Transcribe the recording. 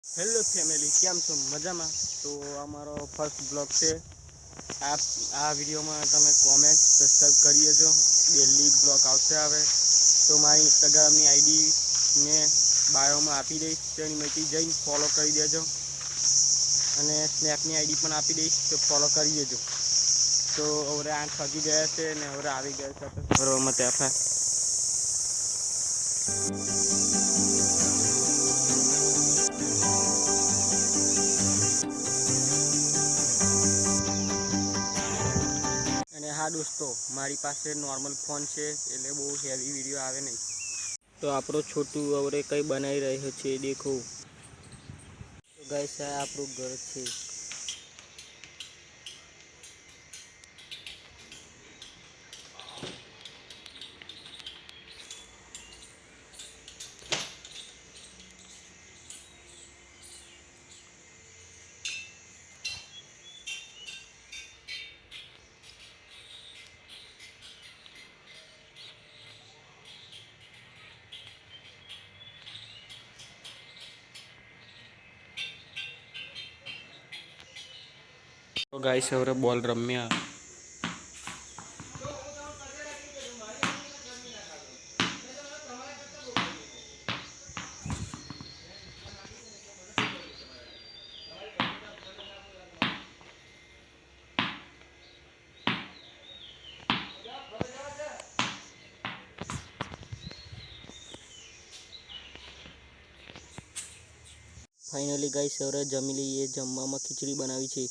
Hello family, કેમ છો? મજામાં? તો અમારો ફર્સ્ટ બ્લોગ છે. આ વિડીયોમાં તમે કોમેન્ટ સબસ્ક્રાઈબ કરી દેજો. ડેલી બ્લોગ આવશે આવે તો મારી ઇન્સ્ટાગ્રામની આઈડી મેં બાયોમાં આપી દઈશ, તેની જઈને ફોલો કરી દેજો. અને સ્નેપની આઈડી પણ આપી દઈશ, તો ફોલો કરી દેજો. તો હવે 8 વાગી ગયા છે ને હવે આવી ગયા છે ફરવામાં ત્યાં. અને હા દોસ્તો, મારી પાસે નોર્મલ ફોન છે એટલે બહુ હેવી વિડીયો આવે નહીં. તો આપણો છોટું હવે કંઈ બનાવી રહ્યો છે દેખો. તો ગાઈસ, આ આપણું ઘર છે. તો ગાઈસ, હવે બોલ રમ્યા. ફાઇનલી ગાઈસ, હવે જમી લઈએ. જમવામાં ખીચડી બનાવી છે.